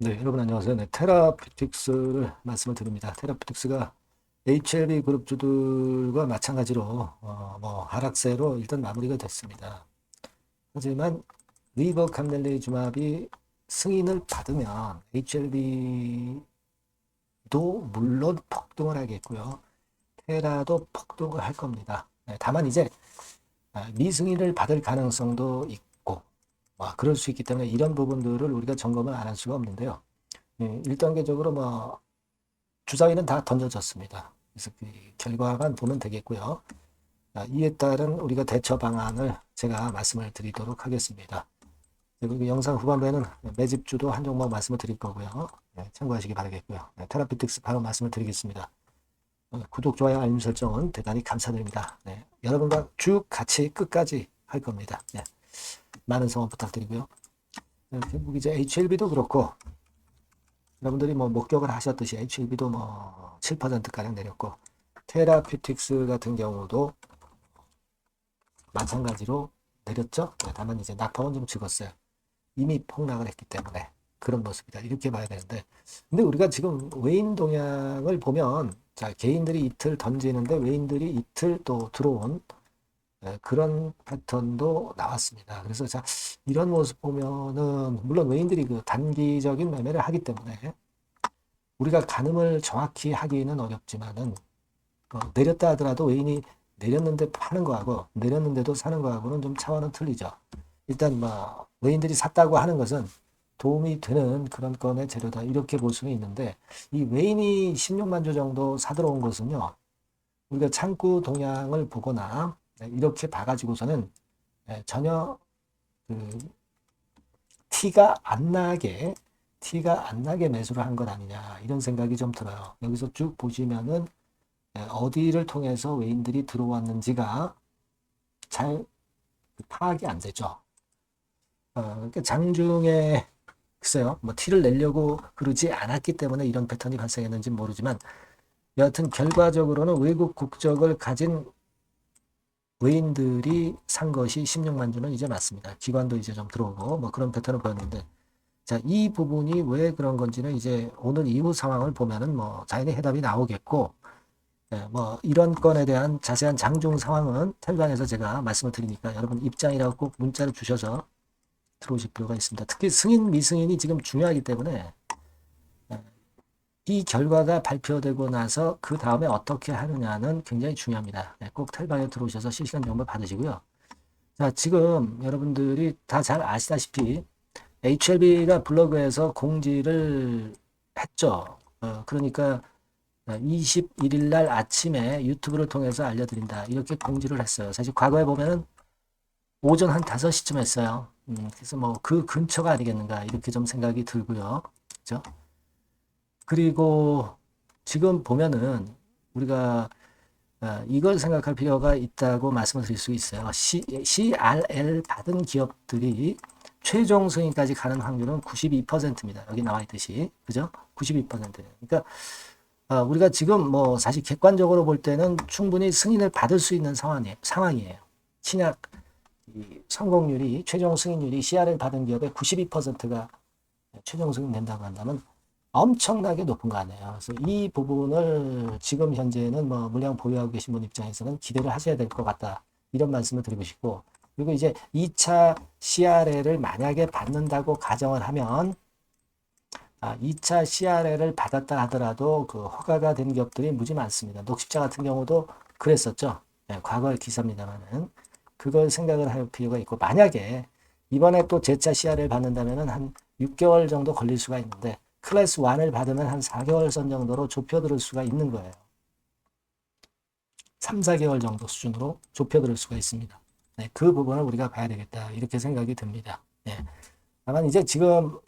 네, 여러분 안녕하세요. 네, 테라피틱스를 말씀을 드립니다. 테라피틱스가 HLB 그룹주들과 마찬가지로 하락세로 일단 마무리가 됐습니다. 하지만 리버캄넬리주맙이 승인을 받으면 HLB도 물론 폭등을 하겠고요. 테라도 폭등을 할 겁니다. 네, 다만 이제 미승인을 받을 가능성도 있고 그럴 수 있기 때문에 이런 부분들을 우리가 점검을 안 할 수가 없는데요. 1단계적으로 주사위는 다 던져졌습니다. 그래서 그 결과만 보면 되겠고요. 이에 따른 우리가 대처 방안을 제가 말씀을 드리도록 하겠습니다. 그리고 영상 후반부에는 매집주도 한 종목 말씀을 드릴 거고요. 참고하시기 바라겠고요. 테라피틱스 바로 말씀을 드리겠습니다. 구독, 좋아요, 알림 설정은 대단히 감사드립니다. 여러분과 쭉 같이 끝까지 할 겁니다. 많은 성원 부탁드리고요. 결국 이제 HLB도 그렇고 여러분들이 목격을 하셨듯이 HLB도 7%가량 내렸고 테라피틱스 같은 경우도 마찬가지로 내렸죠. 다만 이제 낙폭은 좀 죽었어요. 이미 폭락을 했기 때문에 그런 모습이다. 이렇게 봐야 되는데 근데 우리가 지금 외인 동향을 보면 자 개인들이 이틀 던지는데 외인들이 이틀 또 들어온 그런 패턴도 나왔습니다. 그래서 자 이런 모습 보면은 물론 외인들이 그 단기적인 매매를 하기 때문에 우리가 가늠을 정확히 하기는 어렵지만은 내렸다 하더라도 외인이 내렸는데 파는 거하고 내렸는데도 사는 거하고는 좀 차원은 틀리죠. 일단 외인들이 샀다고 하는 것은 도움이 되는 그런 건의 재료다 이렇게 볼 수는 있는데 이 외인이 16만 주 정도 사들어온 것은요. 우리가 창구 동향을 보거나 이렇게 봐가지고서는 전혀 그 티가 안 나게 매수를 한 것 아니냐 이런 생각이 좀 들어요. 여기서 쭉 보시면은 어디를 통해서 외인들이 들어왔는지가 잘 파악이 안 되죠. 그러니까 장중에 글쎄요, 티를 내려고 그러지 않았기 때문에 이런 패턴이 발생했는지 모르지만 여하튼 결과적으로는 외국 국적을 가진 외인들이 산 것이 16만 주는 이제 맞습니다. 기관도 이제 좀 들어오고 그런 패턴을 보였는데 자, 이 부분이 왜 그런 건지는 이제 오늘 이후 상황을 보면은 자연히 해답이 나오겠고 이런 건에 대한 자세한 장중 상황은 텔방에서 제가 말씀을 드리니까 여러분 입장이라고 꼭 문자를 주셔서 들어오실 필요가 있습니다. 특히 승인, 미승인이 지금 중요하기 때문에 이 결과가 발표되고 나서 그 다음에 어떻게 하느냐는 굉장히 중요합니다. 꼭 텔방에 들어오셔서 실시간 정보 받으시고요. 자, 지금 여러분들이 다 잘 아시다시피 HLB가 블로그에서 공지를 했죠. 그러니까 21일 날 아침에 유튜브를 통해서 알려드린다. 이렇게 공지를 했어요. 사실 과거에 보면은 오전 한 5시쯤 했어요. 그래서 그 근처가 아니겠는가 이렇게 좀 생각이 들고요. 그죠? 그리고 지금 보면은 우리가 이걸 생각할 필요가 있다고 말씀을 드릴 수 있어요. CRL 받은 기업들이 최종 승인까지 가는 확률은 92%입니다. 여기 나와 있듯이. 그죠? 92%. 그러니까 우리가 지금 사실 객관적으로 볼 때는 충분히 승인을 받을 수 있는 상황이에요. 신약 성공률이 최종 승인율이 CR을 받은 기업의 92%가 최종 승인된다고 한다면 엄청나게 높은 거 아니에요. 그래서 이 부분을 지금 현재는 물량 보유하고 계신 분 입장에서는 기대를 하셔야 될 것 같다. 이런 말씀을 드리고 싶고 그리고 이제 2차 CRL을 만약에 받는다고 가정을 하면 2차 CRL을 받았다 하더라도 그 허가가 된 기업들이 무지 많습니다. 녹십자 같은 경우도 그랬었죠. 과거의 기사입니다만은 그걸 생각을 할 필요가 있고 만약에 이번에 또 재차 CRL 받는다면 한 6개월 정도 걸릴 수가 있는데 클래스 1을 받으면 한 4개월 선 정도로 좁혀들을 수가 있는 거예요. 3, 4개월 정도 수준으로 좁혀들을 수가 있습니다. 그 부분을 우리가 봐야 되겠다 이렇게 생각이 듭니다. 다만 이제 지금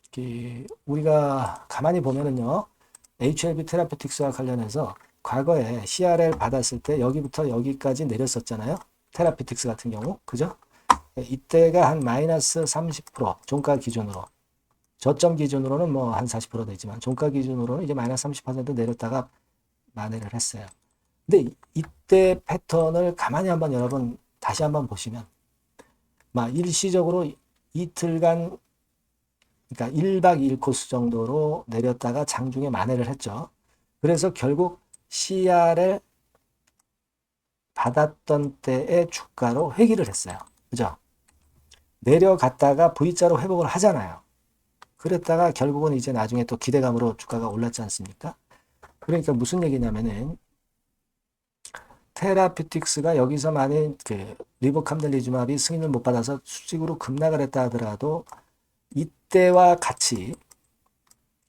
우리가 가만히 보면은요 HLB 테라피틱스와 관련해서 과거에 CRL 받았을 때 여기부터 여기까지 내렸었잖아요. 테라피틱스 같은 경우 그죠? 이때가 한 마이너스 30% 종가 기준으로 저점 기준으로는 한 40% 되지만 종가 기준으로는 이제 마이너스 30% 내렸다가 만회를 했어요. 근데 이때 패턴을 가만히 한번 여러분 다시 한번 보시면 일시적으로 이틀간 그러니까 1박 2일 코스 정도로 내렸다가 장중에 만회를 했죠. 그래서 결국 CR을 받았던 때의 주가로 회귀를 했어요. 그죠? 내려갔다가 V자로 회복을 하잖아요. 그랬다가 결국은 이제 나중에 또 기대감으로 주가가 올랐지 않습니까? 그러니까 무슨 얘기냐면은 테라퓨틱스가 여기서 만약 그 리보캄델리주맙이 승인을 못 받아서 수직으로 급락을 했다 하더라도 이때와 같이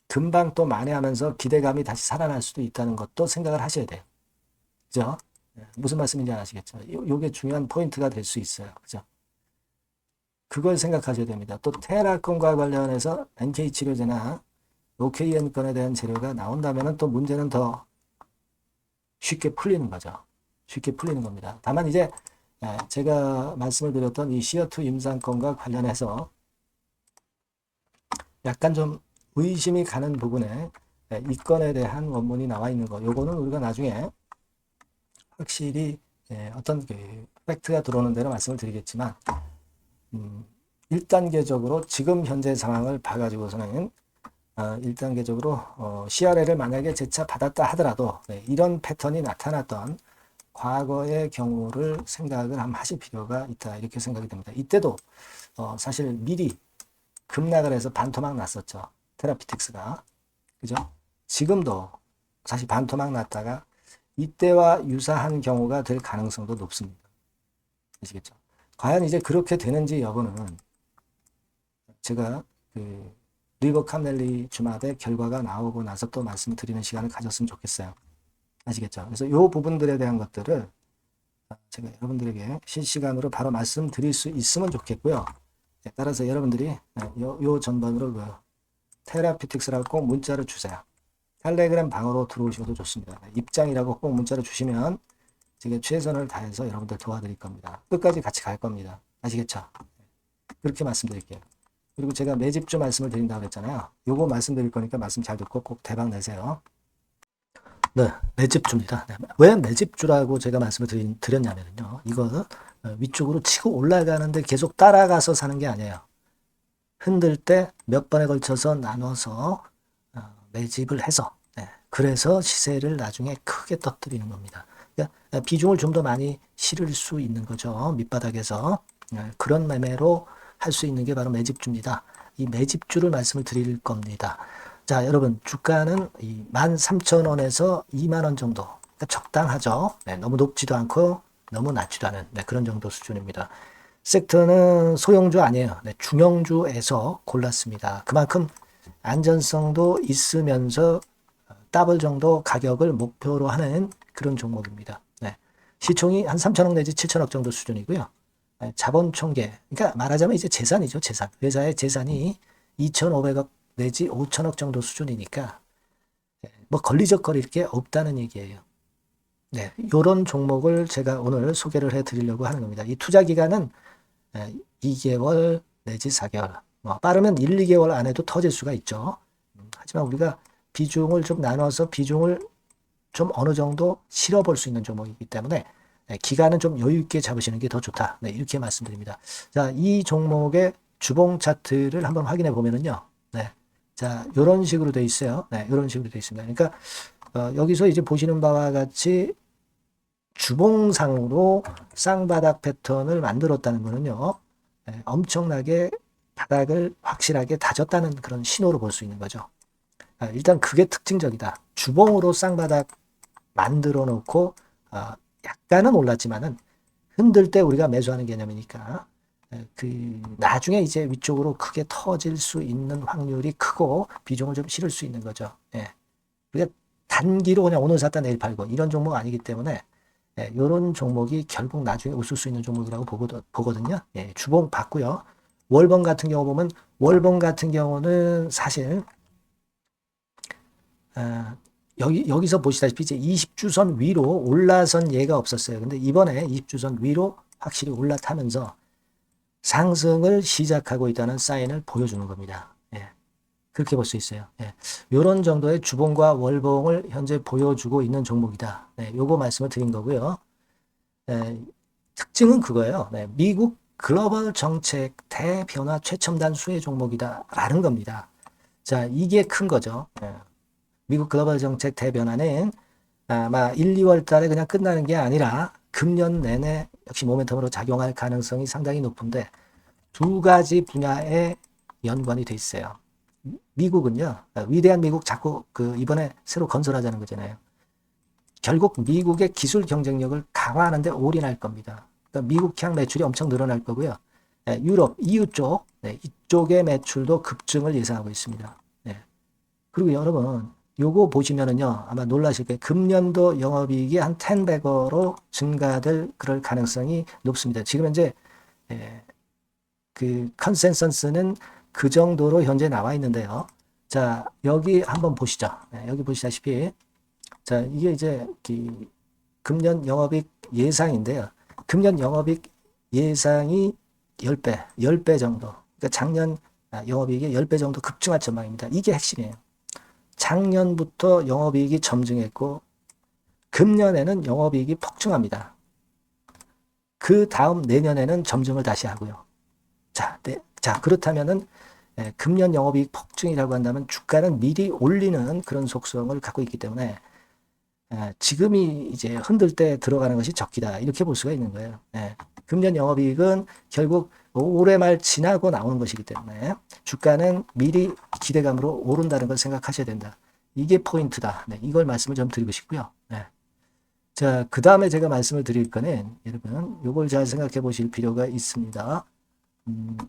금방 또 만회하면서 기대감이 다시 살아날 수도 있다는 것도 생각을 하셔야 돼요. 그죠? 무슨 말씀인지 아시겠죠? 요게 중요한 포인트가 될 수 있어요. 그죠? 그걸 생각하셔야 됩니다. 또 테라건과 관련해서 NK치료제나 OKM 건에 대한 재료가 나온다면 또 문제는 더 쉽게 풀리는 거죠. 쉽게 풀리는 겁니다. 다만 이제 제가 말씀을 드렸던 이 시어2 임상건과 관련해서 약간 좀 의심이 가는 부분에 이 건에 대한 원문이 나와 있는 거, 요거는 우리가 나중에 확실히 어떤 그 팩트가 들어오는 대로 말씀을 드리겠지만 1단계적으로 지금 현재 상황을 봐가지고서는 1단계적으로 CRL을 만약에 재차 받았다 하더라도 이런 패턴이 나타났던 과거의 경우를 생각을 한번 하실 필요가 있다, 이렇게 생각이 됩니다. 이때도 사실 미리 급락을 해서 반토막 났었죠. 테라피틱스가. 그죠? 지금도 사실 반토막 났다가 이때와 유사한 경우가 될 가능성도 높습니다. 아시겠죠? 과연 이제 그렇게 되는지 여부는 제가 그 리버캄넬리주맙의 결과가 나오고 나서 또 말씀드리는 시간을 가졌으면 좋겠어요. 아시겠죠? 그래서 이 부분들에 대한 것들을 제가 여러분들에게 실시간으로 바로 말씀드릴 수 있으면 좋겠고요. 따라서 여러분들이 요 전반으로 그 테라피틱스라고 꼭 문자를 주세요. 텔레그램 방으로 들어오셔도 좋습니다. 입장이라고 꼭 문자를 주시면 제가 최선을 다해서 여러분들 도와드릴 겁니다. 끝까지 같이 갈 겁니다. 아시겠죠? 그렇게 말씀드릴게요. 그리고 제가 매집주 말씀을 드린다고 그랬잖아요. 요거 말씀드릴 거니까 말씀 잘 듣고 꼭 대박 내세요. 네, 매집주입니다. 네, 왜 매집주라고 제가 말씀을 드렸냐면요. 이거 위쪽으로 치고 올라가는데 계속 따라가서 사는 게 아니에요. 흔들 때 몇 번에 걸쳐서 나눠서 매집을 해서 그래서 시세를 나중에 크게 터뜨리는 겁니다. 그러니까 비중을 좀 더 많이 실을 수 있는 거죠. 밑바닥에서. 그런 매매로 할 수 있는 게 바로 매집주입니다. 이 매집주를 말씀을 드릴 겁니다. 자, 여러분 주가는 13,000원에서 20,000원 정도. 그러니까 적당하죠. 너무 높지도 않고 너무 낮지도 않은 그런 정도 수준입니다. 섹터는 소형주 아니에요. 중형주에서 골랐습니다. 그만큼 안전성도 있으면서 더블 정도 가격을 목표로 하는 그런 종목입니다. 시총이 한 3천억 내지 7천억 정도 수준이고요. 자본 총계, 그러니까 말하자면 이제 재산이죠, 재산. 회사의 재산이 2,500억 내지 5천억 정도 수준이니까 뭐 걸리적거릴 게 없다는 얘기예요. 이런 종목을 제가 오늘 소개를 해드리려고 하는 겁니다. 이 투자 기간은 2개월 내지 4개월, 뭐 빠르면 1, 2개월 안에도 터질 수가 있죠. 하지만 우리가 비중을 좀 나눠서 비중을 좀 어느 정도 실어볼 수 있는 종목이기 때문에 기간은 좀 여유 있게 잡으시는 게 더 좋다. 이렇게 말씀드립니다. 자, 이 종목의 주봉 차트를 한번 확인해 보면은요. 자, 이런 식으로 돼 있어요. 이런 식으로 돼 있습니다. 그러니까 여기서 이제 보시는 바와 같이 주봉상으로 쌍바닥 패턴을 만들었다는 거는요. 엄청나게 바닥을 확실하게 다졌다는 그런 신호로 볼 수 있는 거죠. 일단 그게 특징적이다. 주봉으로 쌍바닥 만들어 놓고 약간은 올랐지만은 흔들 때 우리가 매수하는 개념이니까 그 나중에 이제 위쪽으로 크게 터질 수 있는 확률이 크고 비중을 좀 실을 수 있는 거죠. 우리가 단기로 그냥 오늘 샀다 내일 팔고 이런 종목 아니기 때문에 이런 종목이 결국 나중에 웃을 수 있는 종목이라고 보거든요. 주봉 봤고요. 월봉 같은 경우 보면 월봉 같은 경우는 사실 여기서 보시다시피 이제 20주선 위로 올라선 예가 없었어요. 근데 이번에 20주선 위로 확실히 올라타면서 상승을 시작하고 있다는 사인을 보여주는 겁니다. 그렇게 볼 수 있어요. 이런 정도의 주봉과 월봉을 현재 보여주고 있는 종목이다. 요거 말씀을 드린 거고요. 특징은 그거예요. 미국 글로벌 정책 대변화 최첨단 수혜 종목이다라는 겁니다. 자, 이게 큰 거죠. 예. 미국 글로벌 정책 대변화는 아마 1, 2월 달에 그냥 끝나는 게 아니라 금년 내내 역시 모멘텀으로 작용할 가능성이 상당히 높은데 두 가지 분야에 연관이 돼 있어요. 미국은요, 위대한 미국 자꾸 이번에 새로 건설하자는 거잖아요. 결국 미국의 기술 경쟁력을 강화하는데 올인할 겁니다. 그러니까 미국향 매출이 엄청 늘어날 거고요. 유럽, EU 쪽, 이쪽의 매출도 급증을 예상하고 있습니다. 그리고 여러분, 요거 보시면은요, 아마 놀라실 거예요. 금년도 영업이익이 한 10배로 증가될 그럴 가능성이 높습니다. 지금 현재 그 컨센서스는 그 정도로 현재 나와 있는데요. 자, 여기 한번 보시죠. 여기 보시다시피, 자, 이게 이제 금년 영업이익 예상인데요. 금년 영업이익 예상이 10배 정도. 그러니까 작년 영업이익이 10배 정도 급증할 전망입니다. 이게 핵심이에요. 작년부터 영업이익이 점증했고 금년에는 영업이익이 폭증합니다. 그 다음 내년에는 점증을 다시 하고요. 자, 그렇다면은 금년 영업이익 폭증이라고 한다면 주가는 미리 올리는 그런 속성을 갖고 있기 때문에 지금이 이제 흔들 때 들어가는 것이 적기다 이렇게 볼 수가 있는 거예요. 금년 영업이익은 결국 올해 말 지나고 나오는 것이기 때문에 주가는 미리 기대감으로 오른다는 걸 생각하셔야 된다. 이게 포인트다. 이걸 말씀을 좀 드리고 싶고요. 자, 그 다음에 제가 말씀을 드릴 거는 여러분 이걸 잘 생각해 보실 필요가 있습니다.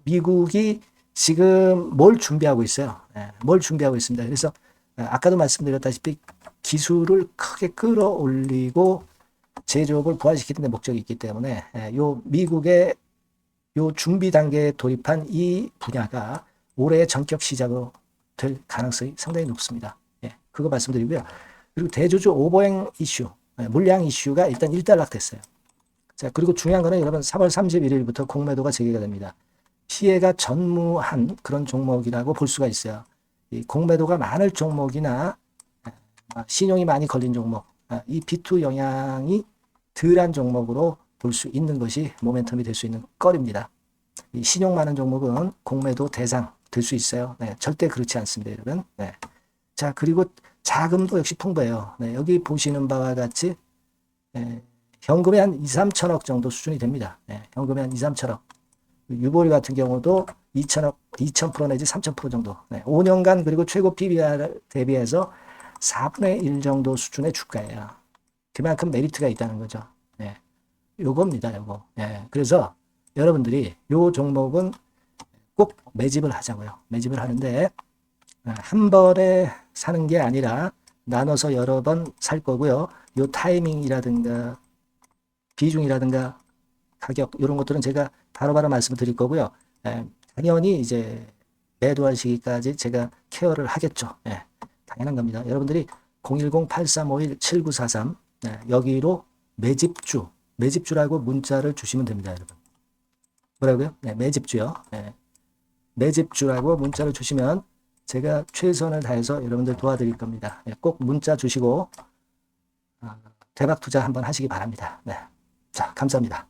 미국이 지금 뭘 준비하고 있어요. 뭘 준비하고 있습니다. 그래서 아까도 말씀드렸다시피 기술을 크게 끌어올리고 제조업을 부활시키는 데 목적이 있기 때문에 요 미국의 요 준비 단계에 돌입한 이 분야가 올해 전격 시작으로 될 가능성이 상당히 높습니다. 그거 말씀드리고요. 그리고 대주주 오버행 이슈, 물량 이슈가 일단 일단락됐어요. 자, 그리고 중요한 거는 여러분 3월 31일부터 공매도가 재개가 됩니다. 피해가 전무한 그런 종목이라고 볼 수가 있어요. 이 공매도가 많을 종목이나 신용이 많이 걸린 종목, 이 B2 영향이 덜한 종목으로 볼 수 있는 것이 모멘텀이 될 수 있는 거리입니다. 이 신용 많은 종목은 공매도 대상 될 수 있어요. 절대 그렇지 않습니다, 여러분. 자, 그리고 자금도 역시 풍부해요. 여기 보시는 바와 같이 현금이 한 2, 3천억 정도 수준이 됩니다. 현금이 한 2, 3천억. 유보리 같은 경우도 2천억, 2,000% 내지 3,000% 정도. 5년간 그리고 최고 PBR 대비해서 4분의 1 정도 수준의 주가예요. 그만큼 메리트가 있다는 거죠. 요겁니다, 요거. 그래서 여러분들이 요 종목은 꼭 매집을 하자고요. 매집을 하는데 한 번에 사는 게 아니라 나눠서 여러 번 살 거고요. 요 타이밍이라든가 비중이라든가 가격 이런 것들은 제가 바로바로 말씀을 드릴 거고요. 당연히 이제 매도할 시기까지 제가 케어를 하겠죠. 당연한 겁니다. 여러분들이 010-8351-7943 여기로 매집주라고 문자를 주시면 됩니다, 여러분. 뭐라고요? 매집주요. 매집주라고 문자를 주시면 제가 최선을 다해서 여러분들 도와드릴 겁니다. 꼭 문자 주시고 대박 투자 한번 하시기 바랍니다. 자, 감사합니다.